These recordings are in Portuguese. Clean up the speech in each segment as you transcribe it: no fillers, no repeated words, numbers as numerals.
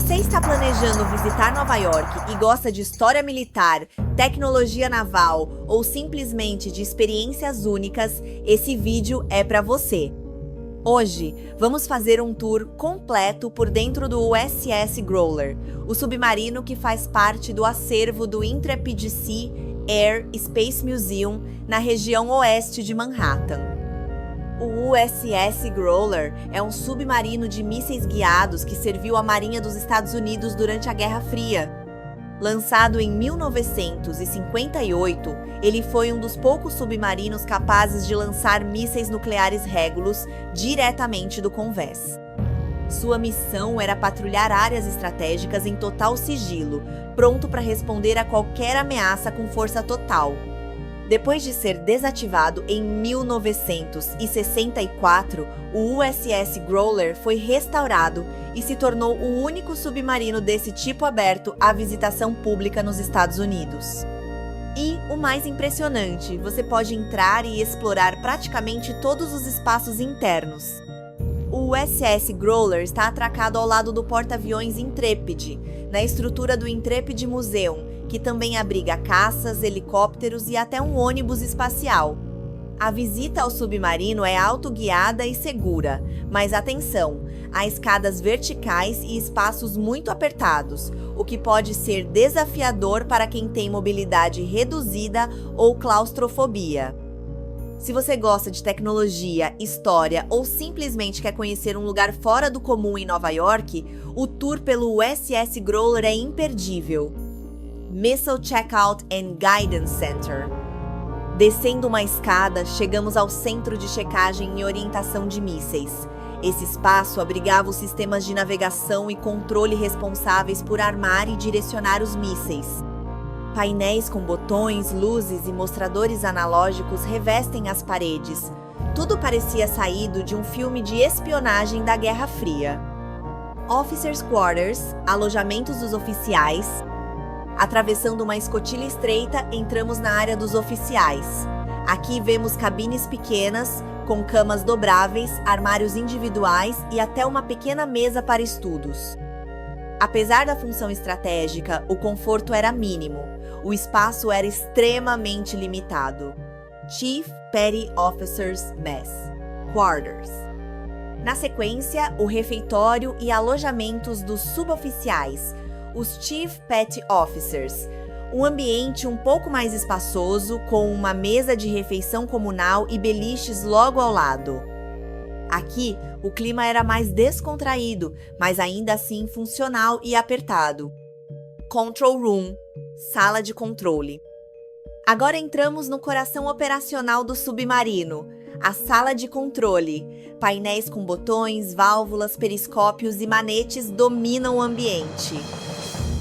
você está planejando visitar Nova York e gosta de história militar, tecnologia naval ou simplesmente de experiências únicas, esse vídeo é para você. Hoje, vamos fazer um tour completo por dentro do USS Growler, o submarino que faz parte do acervo do Intrepid Sea, Air Space Museum, na região oeste de Manhattan. O USS Growler é um submarino de mísseis guiados que serviu à Marinha dos Estados Unidos durante a Guerra Fria. Lançado em 1958, ele foi um dos poucos submarinos capazes de lançar mísseis nucleares Regulus diretamente do convés. Sua missão era patrulhar áreas estratégicas em total sigilo, pronto para responder a qualquer ameaça com força total. Depois de ser desativado em 1964, o USS Growler foi restaurado e se tornou o único submarino desse tipo aberto à visitação pública nos Estados Unidos. E o mais impressionante, você pode entrar e explorar praticamente todos os espaços internos. O USS Growler está atracado ao lado do porta-aviões Intrepid, na estrutura do Intrepid Museum, que também abriga caças, helicópteros e até um ônibus espacial. A visita ao submarino é autoguiada e segura, mas atenção, há escadas verticais e espaços muito apertados, o que pode ser desafiador para quem tem mobilidade reduzida ou claustrofobia. Se você gosta de tecnologia, história ou simplesmente quer conhecer um lugar fora do comum em Nova York, o tour pelo USS Growler é imperdível. Missile Checkout and Guidance Center. Descendo uma escada, chegamos ao Centro de Checagem e Orientação de Mísseis. Esse espaço abrigava os sistemas de navegação e controle responsáveis por armar e direcionar os mísseis. Painéis com botões, luzes e mostradores analógicos revestem as paredes. Tudo parecia saído de um filme de espionagem da Guerra Fria. Officers' Quarters, alojamentos dos oficiais. Atravessando uma escotilha estreita, entramos na área dos oficiais. Aqui vemos cabines pequenas, com camas dobráveis, armários individuais e até uma pequena mesa para estudos. Apesar da função estratégica, o conforto era mínimo. O espaço era extremamente limitado. Chief Petty Officers Mess Quarters. Na sequência, o refeitório e alojamentos dos suboficiais, os Chief Petty Officers, um ambiente um pouco mais espaçoso, com uma mesa de refeição comunal e beliches logo ao lado. Aqui, o clima era mais descontraído, mas ainda assim funcional e apertado. Control Room, sala de controle. Agora entramos no coração operacional do submarino, a sala de controle. Painéis com botões, válvulas, periscópios e manetes dominam o ambiente.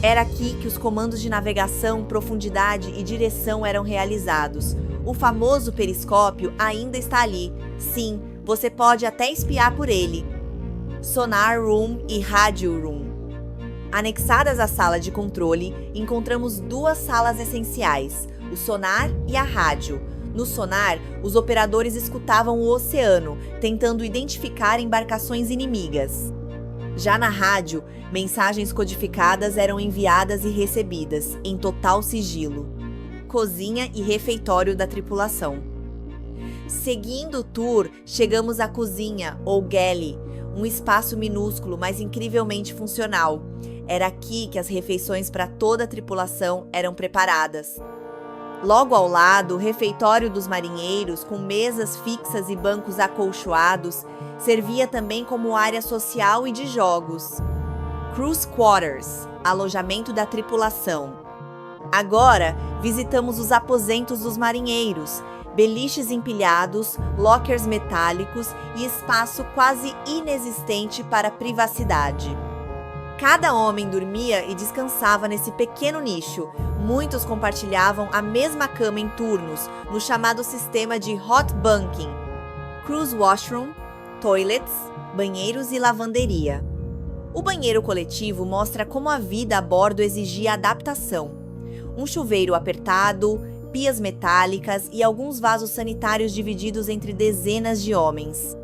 Era aqui que os comandos de navegação, profundidade e direção eram realizados. O famoso periscópio ainda está ali. Sim, você pode até espiar por ele. Sonar Room e Radio Room. Anexadas à sala de controle, encontramos duas salas essenciais, o sonar e a rádio. No sonar, os operadores escutavam o oceano, tentando identificar embarcações inimigas. Já na rádio, mensagens codificadas eram enviadas e recebidas, em total sigilo. Cozinha e refeitório da tripulação. Seguindo o tour, chegamos à cozinha, ou galley, um espaço minúsculo, mas incrivelmente funcional. Era aqui que as refeições para toda a tripulação eram preparadas. Logo ao lado, o refeitório dos marinheiros, com mesas fixas e bancos acolchoados, servia também como área social e de jogos. Cruise Quarters, alojamento da tripulação. Agora, visitamos os aposentos dos marinheiros, beliches empilhados, lockers metálicos e espaço quase inexistente para privacidade. Cada homem dormia e descansava nesse pequeno nicho. Muitos compartilhavam a mesma cama em turnos, no chamado sistema de hot bunking. Cruise washroom, toilets, banheiros e lavanderia. O banheiro coletivo mostra como a vida a bordo exigia adaptação. Um chuveiro apertado, pias metálicas e alguns vasos sanitários divididos entre dezenas de homens.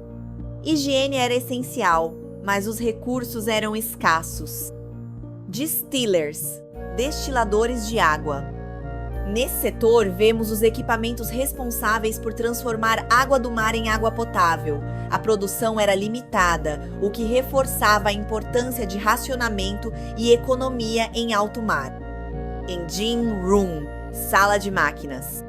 Higiene era essencial, mas os recursos eram escassos. Distillers, destiladores de água. Nesse setor, vemos os equipamentos responsáveis por transformar água do mar em água potável. A produção era limitada, o que reforçava a importância de racionamento e economia em alto mar. Engine Room, sala de máquinas.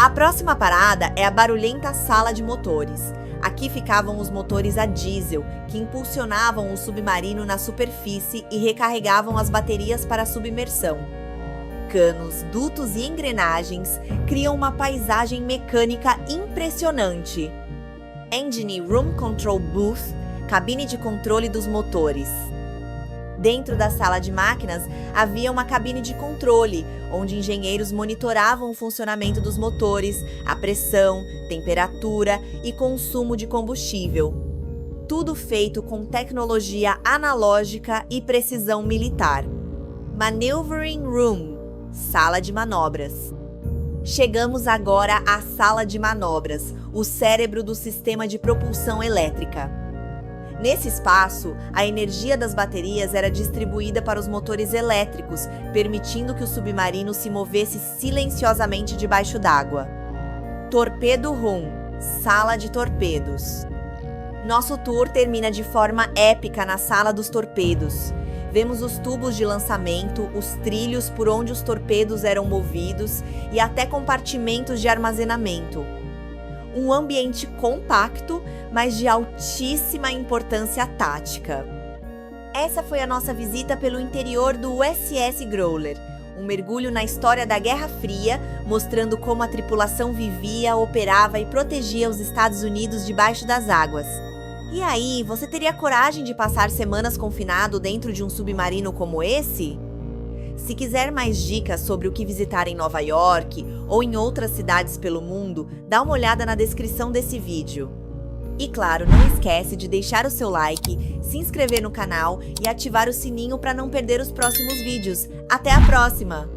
A próxima parada é a barulhenta sala de motores. Aqui ficavam os motores a diesel, que impulsionavam o submarino na superfície e recarregavam as baterias para a submersão. Canos, dutos e engrenagens criam uma paisagem mecânica impressionante. Engine Room Control Booth, cabine de controle dos motores. Dentro da sala de máquinas havia uma cabine de controle, onde engenheiros monitoravam o funcionamento dos motores, a pressão, temperatura e consumo de combustível. Tudo feito com tecnologia analógica e precisão militar. Maneuvering Room, sala de manobras. Chegamos agora à sala de manobras, o cérebro do sistema de propulsão elétrica. Nesse espaço, a energia das baterias era distribuída para os motores elétricos, permitindo que o submarino se movesse silenciosamente debaixo d'água. Torpedo Room, sala de torpedos. Nosso tour termina de forma épica na sala dos torpedos. Vemos os tubos de lançamento, os trilhos por onde os torpedos eram movidos e até compartimentos de armazenamento. Um ambiente compacto, mas de altíssima importância tática. Essa foi a nossa visita pelo interior do USS Growler, um mergulho na história da Guerra Fria, mostrando como a tripulação vivia, operava e protegia os Estados Unidos debaixo das águas. E aí, você teria coragem de passar semanas confinado dentro de um submarino como esse? Se quiser mais dicas sobre o que visitar em Nova York ou em outras cidades pelo mundo, dá uma olhada na descrição desse vídeo. E claro, não esquece de deixar o seu like, se inscrever no canal e ativar o sininho para não perder os próximos vídeos. Até a próxima!